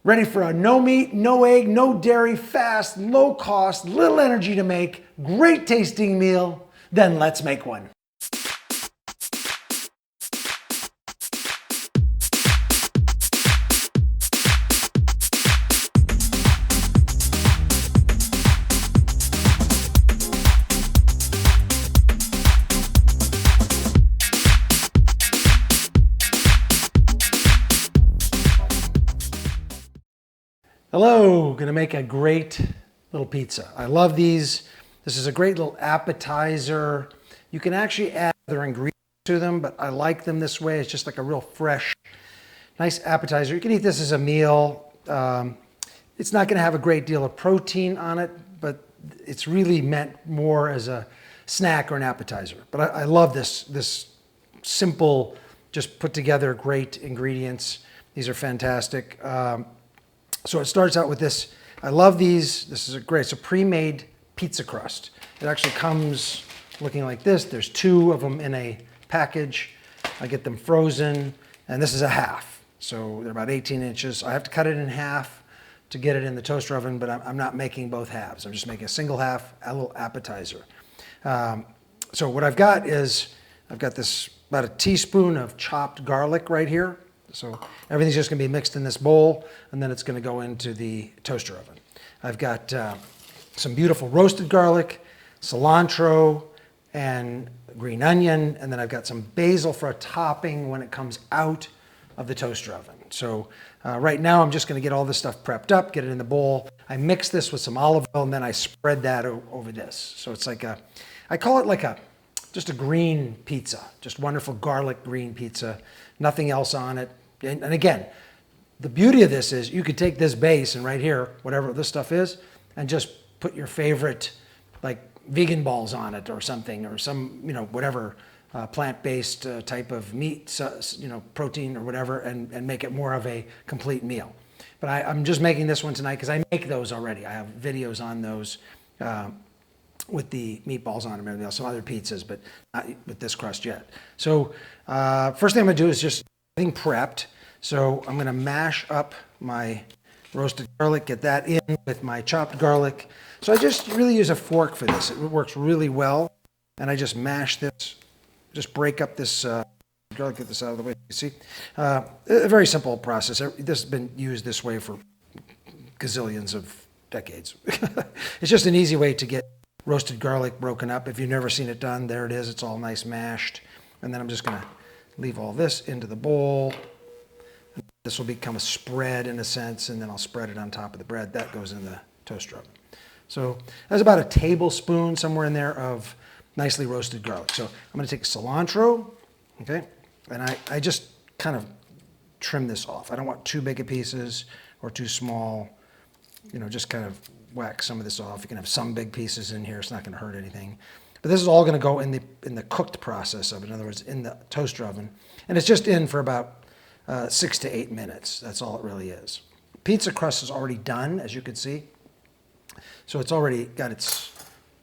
Ready for a no meat, no egg, no dairy, fast, low cost, little energy to make, great tasting meal? Then let's make one. Hello, gonna make a great little pizza. I love these. This is a great little appetizer. You can actually add other ingredients to them, but I like them this way. It's just like a real fresh, nice appetizer. You can eat this as a meal. It's not gonna have a great deal of protein on it, but it's really meant more as a snack or an appetizer. But I love this simple, just put together great ingredients. These are fantastic. So it starts out with this. I love these. This is it's a pre-made pizza crust. It actually comes looking like this. There's 2 of them in a package. I get them frozen, and this is a half. So they're about 18 inches. I have to cut it in half to get it in the toaster oven, but I'm not making both halves. I'm just making a single half, a little appetizer. So what I've got is, I've got this about a teaspoon of chopped garlic right here. So everything's just gonna be mixed in this bowl, and then it's gonna go into the toaster oven. I've got some beautiful roasted garlic, cilantro, and green onion, and then I've got some basil for a topping when it comes out of the toaster oven. So right now I'm just gonna get all this stuff prepped up, get it in the bowl. I mix this with some olive oil, and then I spread that over this. So it's like I call it like just a green pizza, just wonderful garlic green pizza, nothing else on it. And again, the beauty of this is you could take this base and right here, whatever this stuff is, and just put your favorite like vegan balls on it or something, or some, whatever plant-based type of meat, protein or whatever, and make it more of a complete meal. But I'm just making this one tonight because I make those already. I have videos on those with the meatballs on them and everything else, some other pizzas, but not with this crust yet. So first thing I'm gonna do is just everything prepped. So I'm gonna mash up my roasted garlic, get that in with my chopped garlic. So I just really use a fork for this. It works really well. And I just mash this, just break up this garlic, get this out of the way, you see? A very simple process. This has been used this way for gazillions of decades. It's just an easy way to get roasted garlic broken up. If you've never seen it done, there it is. It's all nice mashed. And then I'm just gonna leave all this into the bowl. This will become a spread in a sense, and then I'll spread it on top of the bread. That goes in the toaster oven. So that's about a tablespoon, somewhere in there, of nicely roasted garlic. So I'm gonna take cilantro, okay? And I just kind of trim this off. I don't want too big of pieces or too small. Just kind of whack some of this off. You can have some big pieces in here. It's not gonna hurt anything. But this is all gonna go in the cooked process of it. In other words, in the toaster oven. And it's just in for about 6 to 8 minutes. That's all it really is. Pizza crust is already done, as you can see. So it's already got its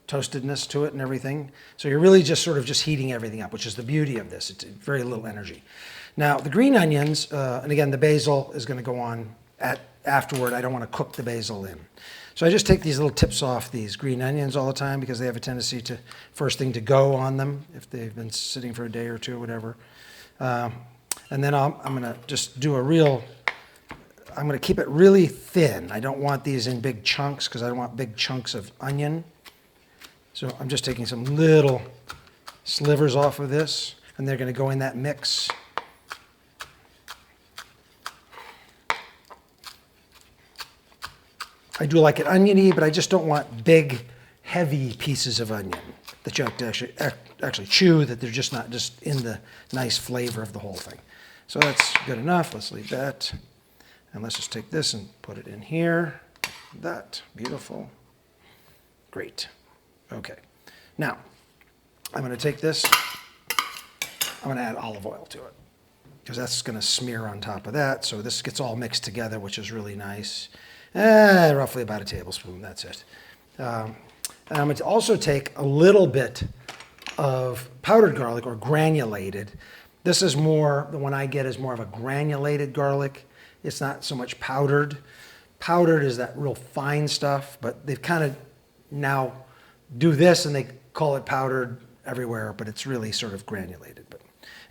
toastedness to it and everything. So you're really just sort of just heating everything up, which is the beauty of this. It's very little energy. Now, the green onions, and again, the basil is gonna go on afterward. I don't wanna cook the basil in. So I just take these little tips off these green onions all the time because they have a tendency to, first thing, to go on them if they've been sitting for a day or two or whatever. And then I'm gonna just do I'm gonna keep it really thin. I don't want these in big chunks because I don't want big chunks of onion. So I'm just taking some little slivers off of this, and they're gonna go in that mix. I do like it oniony, but I just don't want big, heavy pieces of onion that you have to actually chew, that they're just not just in the nice flavor of the whole thing. So that's good enough. Let's leave that. And let's just take this and put it in here. That, beautiful. Great. Okay. Now, I'm gonna take this, I'm gonna add olive oil to it because that's gonna smear on top of that. So this gets all mixed together, which is really nice. Roughly about a tablespoon, that's it. And I'm going to also take a little bit of powdered garlic, or granulated. This is more, the one I get is more of a granulated garlic. It's not so much powdered. Powdered is that real fine stuff, but they've kind of now do this and they call it powdered everywhere, but it's really sort of granulated.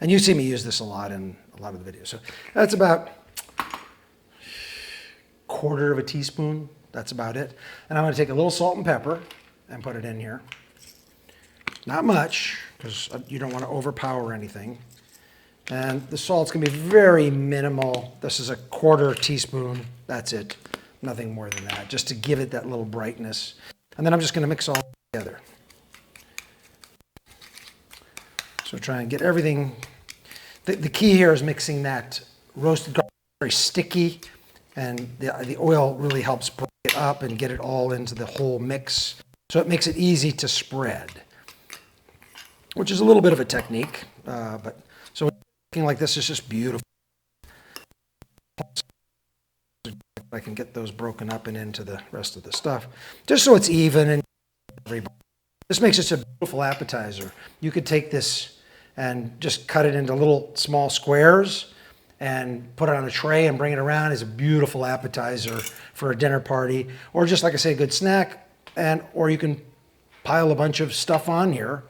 And you see me use this a lot in a lot of the videos. So that's about 1/4 of a teaspoon. That's about it. And I'm going to take a little salt and pepper and put it in here. Not much, because you don't want to overpower anything. And the salt's going to be very minimal. This is a 1/4 teaspoon. That's it. Nothing more than that, just to give it that little brightness. And then I'm just going to mix all together. So try and get everything. The key here is mixing that roasted garlic, very sticky, and the oil really helps break it up and get it all into the whole mix. So it makes it easy to spread, which is a little bit of a technique. But so looking like this is just beautiful. I can get those broken up and into the rest of the stuff, just so it's even and everybody. This makes it a beautiful appetizer. You could take this and just cut it into little small squares and put it on a tray and bring it around as a beautiful appetizer for a dinner party, or just like I say, a good snack. Or you can pile a bunch of stuff on here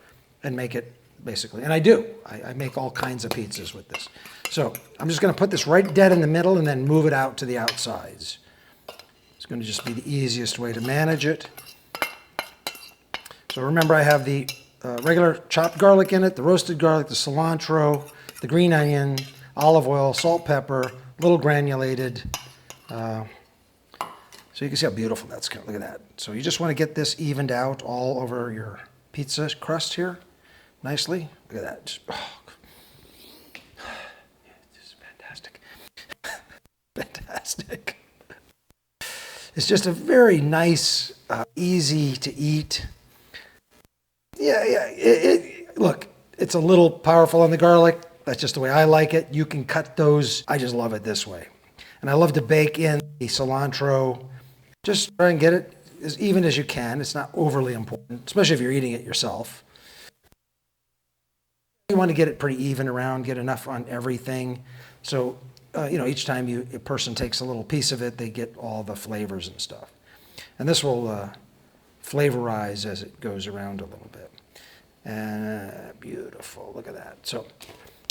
and make it basically. And I do. I make all kinds of pizzas with this. So I'm just going to put this right dead in the middle and then move it out to the outsides. It's going to just be the easiest way to manage it. So remember, I have the regular chopped garlic in it, the roasted garlic, the cilantro, the green onion, olive oil, salt, pepper, a little granulated. So you can see how beautiful that's going. Look at that. So you just want to get this evened out all over your pizza crust here nicely. Look at that. Just, just fantastic. Fantastic. It's just a very nice, easy to eat. Look, it's a little powerful on the garlic. That's just the way I like it. You can cut those. I just love it this way. And I love to bake in the cilantro. Just try and get it as even as you can. It's not overly important, especially if you're eating it yourself. You want to get it pretty even around, get enough on everything. So, each time a person takes a little piece of it, they get all the flavors and stuff. And this will flavorize as it goes around a little bit. Beautiful. Look at that. So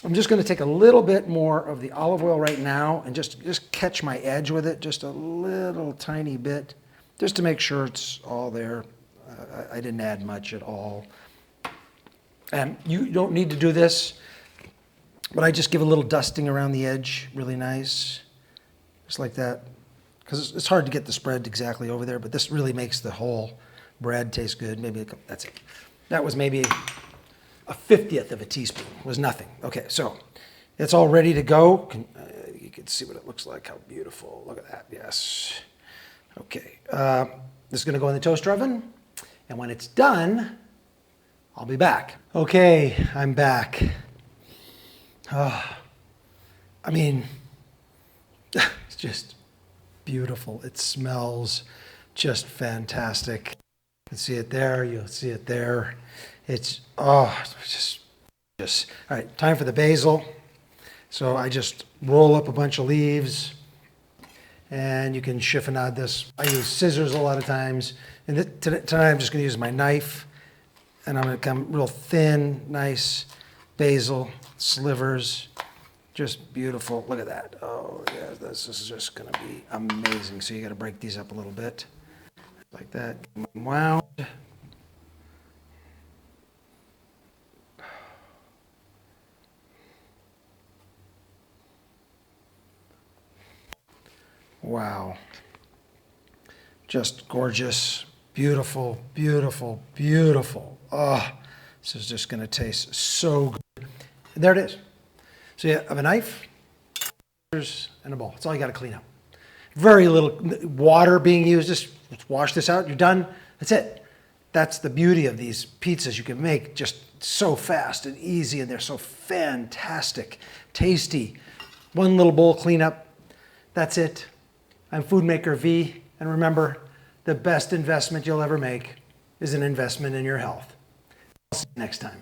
I'm just going to take a little bit more of the olive oil right now and just catch my edge with it, just a little tiny bit, just to make sure it's all there. I didn't add much at all. And you don't need to do this, but I just give a little dusting around the edge, really nice, just like that. Because it's hard to get the spread exactly over there, but this really makes the whole bread taste good. That's it. That was maybe a 50th of a teaspoon. It was nothing. Okay, so it's all ready to go. You can see what it looks like. How beautiful. Look at that. Yes. Okay. This is going to go in the toaster oven. And when it's done, I'll be back. Okay, I'm back. It's just beautiful. It smells just fantastic. You can see it there. You'll see it there. It's just all right. Time for the basil. So I just roll up a bunch of leaves, and you can chiffonade this. I use scissors a lot of times, and tonight I'm just going to use my knife, and I'm going to come real thin, nice basil slivers. Just beautiful. Look at that. Oh, yeah, this is just going to be amazing. So you got to break these up a little bit, like that. Wound. Wow. Just gorgeous. Beautiful, beautiful, beautiful. Oh, this is just going to taste so good. And there it is. So you have a knife, scissors, and a bowl. That's all you got to clean up. Very little water being used. Just wash this out. You're done. That's it. That's the beauty of these pizzas you can make just so fast and easy, and they're so fantastic, tasty. One little bowl cleanup. That's it. I'm FOODMAKER V, and remember, the best investment you'll ever make is an investment in your health. I'll see you next time.